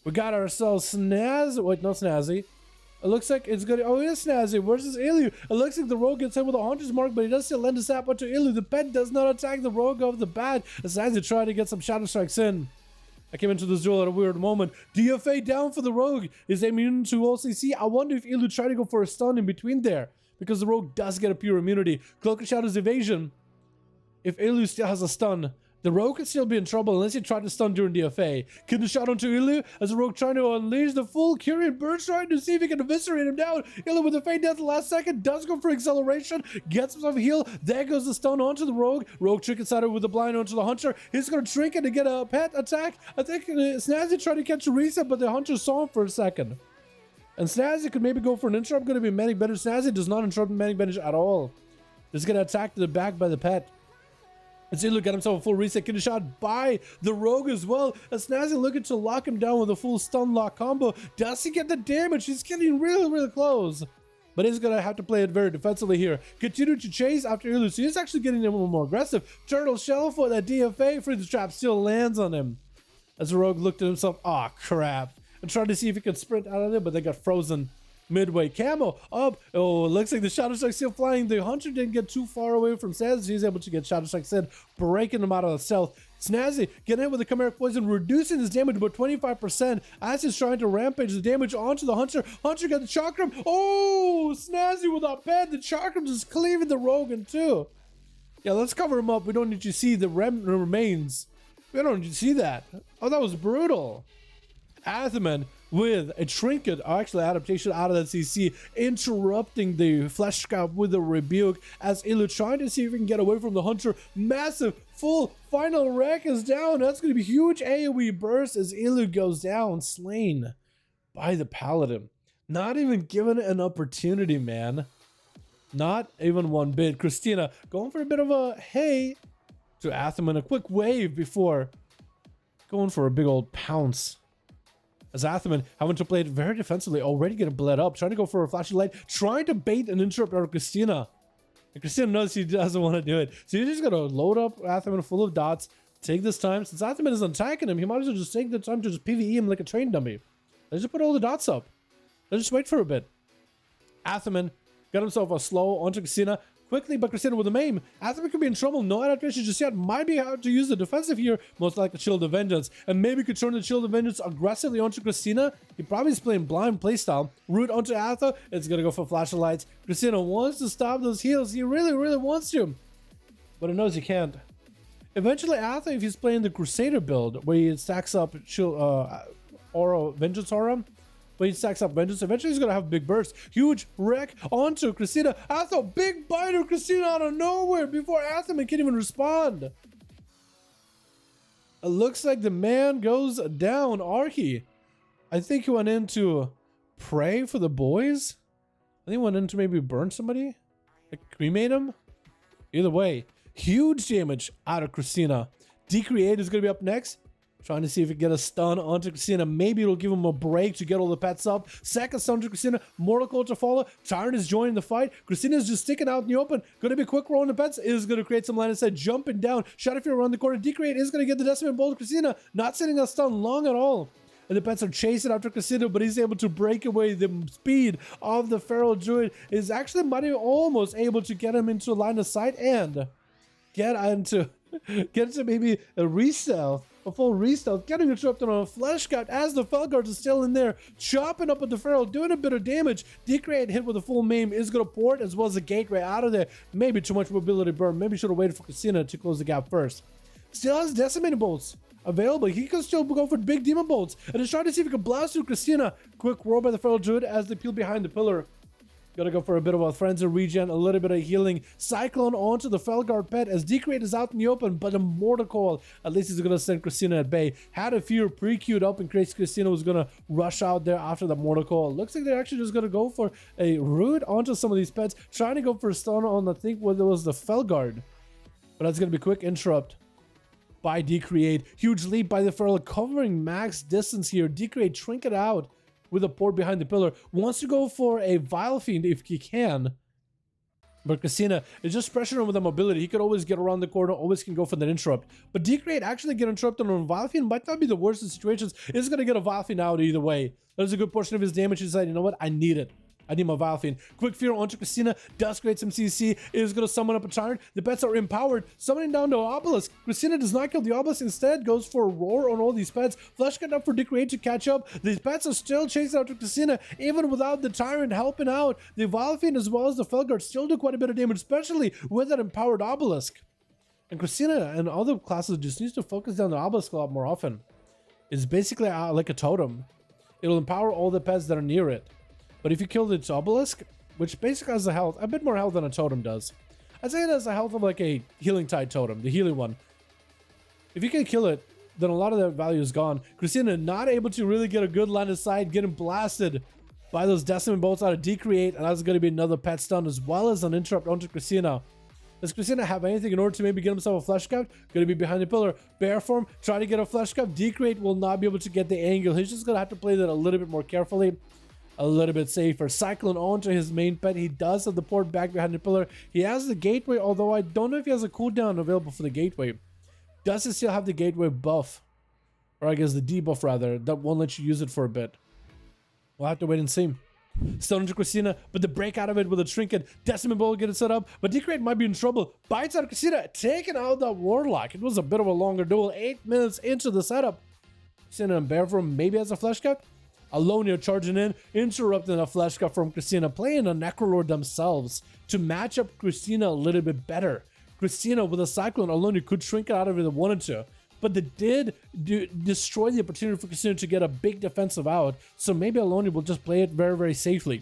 We got ourselves Snaz. Wait, not Snazzy. It looks like it's good. Oh, it is Snazzy. Where's this Ilu? It looks like the rogue gets hit with a Hunter's Mark, but he does still lend a sap onto Ilu. The pet does not attack the rogue off the bat. Snazzy trying to get some Shadow Strikes in. I came into this duel at a weird moment. DFA down for the rogue. Is immune to OCC? I wonder if Ilu tried to go for a stun in between there, because the rogue does get a pure immunity. Cloak of Shadows evasion. If Ilu still has a stun, the rogue could still be in trouble unless he tried to stun during DFA. Kid shot onto Ilu as the rogue trying to unleash the full Curian Burst, trying to see if he can eviscerate him down. Ilu with a feint death the last second, does go for acceleration, gets himself a heal. There goes the stun onto the rogue. Rogue trick inside with the blind onto the hunter. He's going to trinket to get a pet attack. I think Snazzy tried to catch a reset, but the hunter saw him for a second. And Snazzy could maybe go for an interrupt. Going to be Manic Bandage. Snazzy does not interrupt Manic Bandage at all. He's going to attack to the back by the pet. And Ilu got himself a full reset, getting shot by the rogue as well. As Snazzy looking to lock him down with a full stun lock combo. Does he get the damage? He's getting really, really close. But he's going to have to play it very defensively here. Continue to chase after Ilu. So he's actually getting a little more aggressive. Turtle Shell for that DFA. Freeze Trap still lands on him. As the rogue looked at himself, oh crap. And tried to see if he could sprint out of there, but they got frozen. Midway, camo up. Oh, it looks like the Shadow Strike still flying. The hunter didn't get too far away from Snazzy. He's able to get Shadow Strikes in, breaking him out of the stealth. Snazzy getting hit with the Chimeric Poison, reducing his damage by 25% as he's trying to rampage the damage onto the hunter. Hunter got the Chakram. Oh, Snazzy with a pet. The Chakram just cleaving the rogue in two. Yeah, let's cover him up. We don't need to see the remains. We don't need to see that. Oh, that was brutal. Athaman with a trinket, or actually adaptation out of that CC, interrupting the flesh scalp with a rebuke as Ilu trying to see if he can get away from the hunter. Massive full final wreck is down. That's going to be huge AoE burst as Ilu goes down, slain by the paladin. Not even given an opportunity, man. Not even one bit. Christina going for a bit of a hey to Athaman, a quick wave before going for a big old pounce. As Athaman having to play it very defensively, already getting bled up, trying to go for a flashing light, trying to bait and interrupt out of Christina. And Christina knows he doesn't want to do it. So he's just going to load up Athaman full of dots, take this time. Since Athaman is attacking him, he might as well just take the time to just PvE him like a train dummy. Let's just put all the dots up. Let's just wait for a bit. Athaman got himself a slow onto Christina. Quickly, but Christina with a maim. Athaman could be in trouble. No adaptation just yet. Might be how to use the defensive here. Most likely Shield of Vengeance. And maybe could turn the Shield of Vengeance aggressively onto Christina. He probably is playing blind playstyle. Root onto Atha. It's going to go for Flashing Lights. Christina wants to stop those heals. He really, really wants to. But he knows he can't. Eventually, Atha, if he's playing the Crusader build, where he stacks up Aura, Vengeance Aura, but he stacks up Vengeance. Eventually, he's going to have a big burst. Huge wreck onto Christina. Atha, big bite of Christina out of nowhere before Athaman can even respond. It looks like the man goes down. Archie, I think he went in to pray for the boys. I think he went in to maybe burn somebody. Like cremate him. Either way, huge damage out of Christina. Decreate is going to be up next. Trying to see if he can get a stun onto Christina. Maybe it'll give him a break to get all the pets up. Second stun to Christina. Mortal Coil to follow. Tyrant is joining the fight. Christina's just sticking out in the open. Going to be a quick roll on the pets. Is going to create some line of sight. Jumping down. Shadowfear around the corner. Decreate is going to get the Decimate Bolt. Christina not sitting a stun long at all. And the pets are chasing after Christina, but he's able to break away. The speed of the Feral Druid is actually almost able to get him into line of sight and get into maybe a resell. A full restealth, getting interrupted on a flesh cut as the Felguards is still in there, chopping up with the Feral, doing a bit of damage. Decreate hit with a full maim is going to port as well as the gateway out of there. Maybe too much mobility burn. Maybe should have waited for Christina to close the gap first. Still has Decimating Bolts available. He can still go for big Demon Bolts and is trying to see if he can blast through Christina. Quick roll by the Feral Druid as they peel behind the pillar. Gotta go for a bit of a frenzy regen, a little bit of healing. Cyclone onto the Felguard pet as Decreate is out in the open, but a Mortal Coil. At least he's gonna send Christina at bay. Had a fear pre-queued up in case Christina was gonna rush out there after the Mortal Coil. Looks like they're actually just gonna go for a root onto some of these pets, trying to go for a stun on, I think, what was the Felguard. But that's gonna be quick interrupt by Decreate. Huge leap by the Feral, covering max distance here. Decreate trinket out with a port behind the pillar. Wants to go for a Vile Fiend if he can. But Christina is just pressuring him with the mobility. He could always get around the corner, always can go for that interrupt. But Decreate actually get interrupted on Valfian might not be the worst of situations. He's going to get a Valfian out either way. There's a good portion of his damage. He said, you know what? I need it. I need my Valfian. Quick Fear onto Christina. Does create some CC. Is going to summon up a Tyrant. The pets are empowered. Summoning down the Obelisk. Christina does not kill the Obelisk. Instead, goes for a Roar on all these pets. Flesh cut up for Decreate to catch up. These pets are still chasing after Christina. Even without the Tyrant helping out, the Valfian as well as the Felguard still do quite a bit of damage, especially with that empowered Obelisk. And Christina and other classes just needs to focus down the Obelisk a lot more often. It's basically like a totem. It'll empower all the pets that are near it. But if you kill the Obelisk, which basically has a bit more health than a totem does. I'd say it has the health of like a Healing Tide totem, the healing one. If you can kill it, then a lot of that value is gone. Christina not able to really get a good line of sight, getting blasted by those Decimate Bolts out of Decreate, and that's going to be another pet stun as well as an interrupt onto Christina. Does Christina have anything in order to maybe get himself a Flesh Cup? Going to be behind the pillar. Bear form, try to get a Flesh Cup. Decreate will not be able to get the angle. He's just going to have to play that a little bit more carefully. A little bit safer. Cyclone onto his main pet. He does have the port back behind the pillar. He has the gateway, although I don't know if he has a cooldown available for the gateway. Does he still have the gateway buff? Or I guess the debuff rather. That won't let you use it for a bit. We'll have to wait and see. Still into Christina, but the break out of it with a trinket. Decimate Bolt get it set up, but Decreate might be in trouble. Bites out Christina, taking out that Warlock. It was a bit of a longer duel. 8 minutes into the setup. Christina and Bear Form maybe has a Flesh Cut. Alonia charging in, interrupting a Flesh Cut from Christina, playing a Necrolord themselves to match up Christina a little bit better. Christina with a Cyclone, Alonia could shrink it out of it if they wanted to, but they did destroy the opportunity for Christina to get a big defensive out, so maybe Alonia will just play it very, very safely.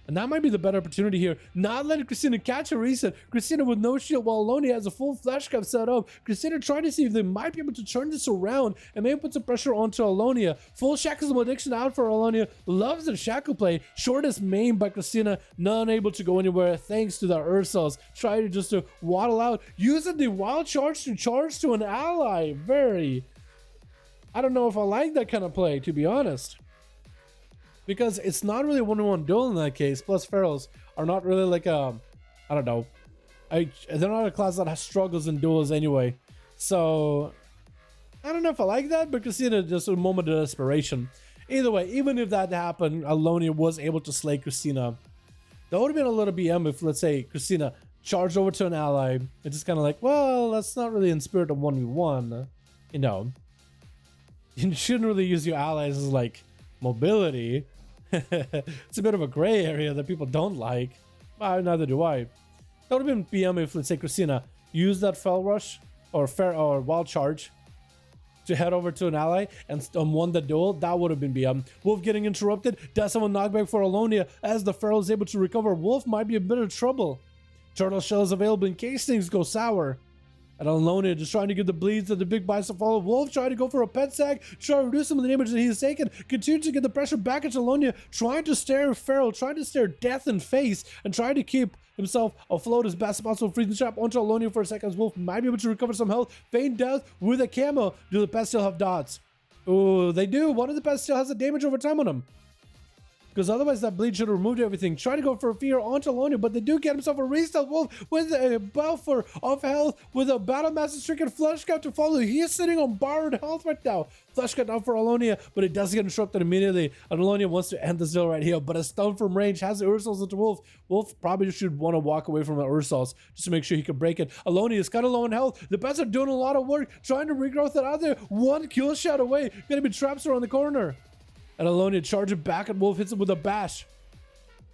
And that might be the better opportunity here. Not letting Christina catch a reset. Christina with no shield while Alonia has a full Flesh Cup set up. Christina trying to see if they might be able to turn this around and maybe put some pressure onto Alonia. Full Shackles of Addiction out for Alonia. Loves the Shackle play. Shortest main by Christina. Not able to go anywhere thanks to the Ursuls. Try to just waddle out. Using the Wild Charge to an ally. Very... I don't know if I like that kind of play, to be honest. Because it's not really a 1v1 duel in that case. Plus, Ferals are not really like a... I don't know. They're not a class that has struggles in duels anyway. So, I don't know if I like that, but Christina just a moment of desperation. Either way, even if that happened, Alonia was able to slay Christina. That would have been a little BM if, let's say, Christina charged over to an ally. It's just kind of like, well, that's not really in spirit of 1v1. You know. You shouldn't really use your allies as, like, mobility. It's a bit of a gray area that people don't like. Well, neither do I. That would have been BM if, let's say, Christina used that Fell Rush or Wild Charge to head over to an ally and won the duel. That would have been BM. Wolf getting interrupted. Does someone knockback for Alonia as the Feral is able to recover. Wolf might be a bit of trouble. Turtle Shell is available in case things go sour. And Alonia just trying to get the bleeds of the big bites to follow. Wolf trying to go for a pet sack, trying to reduce some of the damage that he's taken. Continue to get the pressure back at Alonia, trying to stare Feral, trying to stare death in face, and trying to keep himself afloat as best as possible. Freezing trap onto Alonia for a second. Wolf might be able to recover some health. Feign death with a camo. Do the pets still have dots? Oh, they do. One of the pets still has a damage over time on him. Because otherwise that bleed should have removed everything. Try to go for a fear onto Alonia, but they do get himself a restart. Wolf with a buffer of health with a Battle Master Stricken Flesh Cut to follow. He is sitting on borrowed health right now. Flesh Cut now for Alonia, but it does get interrupted immediately. And Alonia wants to end this deal right here, but a stun from range has the Ursuls into Wolf. Wolf probably should want to walk away from the Ursuls just to make sure he can break it. Alonia is kind of low in health. The pets are doing a lot of work, trying to regrowth it out there. One kill shot away. Gonna be traps around the corner. And Alonia charging back and Wolf hits him with a bash.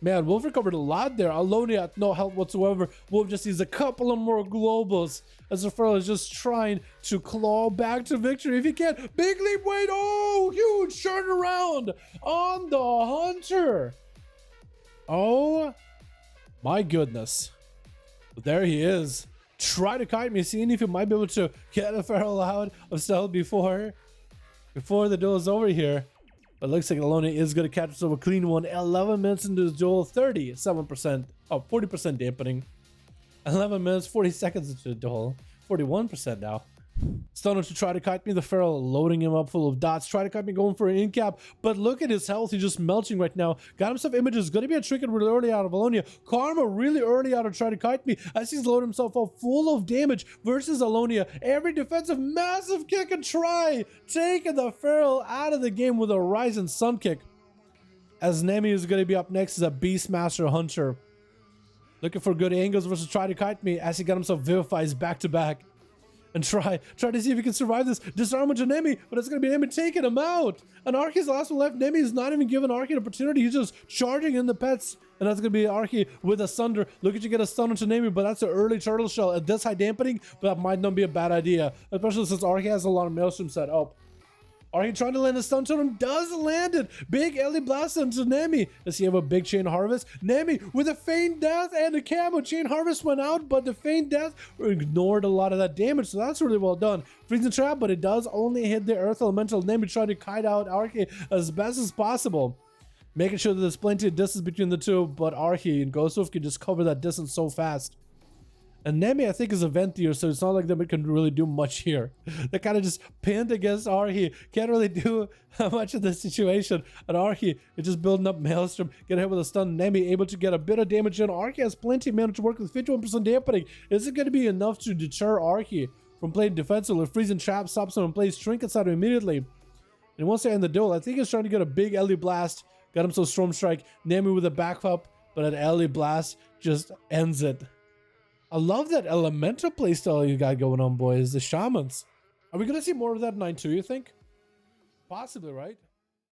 Man, Wolf recovered a lot there. Alonia had no health whatsoever. Wolf just needs a couple of more globals as the Feral is just trying to claw back to victory if he can. Big leap, wait, oh, huge turnaround on the Hunter. Oh, my goodness. There he is. Try to kite me, seeing if he might be able to get a Feral out of stealth before the duel is over here. But it looks like Alonia is going to catch himself a clean one. 11 minutes into the duel, 37%, 40% dampening. 11 minutes, 40 seconds into the duel, 41% now. Stunner to try to kite me. The Feral loading him up full of dots. Try to kite me, going for an in-cap. But look at his health. He's just melting right now. Got himself images. Going to be a trinket really early out of Alonia. Karma really early out of try to kite me. As he's loaded himself up full of damage versus Alonia. Every defensive massive kick and try. Taking the Feral out of the game with a Rising Sun kick. As Nemi is going to be up next as a Beastmaster Hunter. Looking for good angles versus try to kite me. As he got himself Vivifies back-to-back. And try to see if he can survive this. Disarm into Nemi, but it's going to be Nemi taking him out. And Arche's the last one left. Nemi is not even giving Arche an opportunity. He's just charging in the pets. And that's going to be Arche with a Sunder. Look at you get a stun into Nemi, but that's an early turtle shell. At this high dampening, but that might not be a bad idea. Especially since Arche has a lot of Maelstrom set up. Arche trying to land a stun to him, does land it. Big Ellie Blast into Nemi. Does he have a big Chain Harvest? Nemi with a Feign Death and a camo. Chain Harvest went out, but the Feign Death ignored a lot of that damage, so that's really well done. Freezing Trap, but it does only hit the Earth Elemental. Nemi trying to kite out Arche as best as possible. Making sure that there's plenty of distance between the two, but Arche and Ghostwolf can just cover that distance so fast. And Nemi, I think, is a Ventier, so it's not like they can really do much here. They kind of just pinned against Arche. Can't really do much of this situation. And Arche is just building up Maelstrom. Get hit with a stun. Nemi able to get a bit of damage in. Arche has plenty of mana to work with. 51% dampening. Is it going to be enough to deter Arche from playing defensively? Freezing Trap stops him and plays Trinkets out immediately. And once they end the duel, I think he's trying to get a big Ellie Blast. Got him so Storm Strike. Nemi with a back up, but an Ellie Blast just ends it. I love that elemental playstyle you got going on, boys. The Shamans. Are we going to see more of that in 9-2, you think? Possibly, right?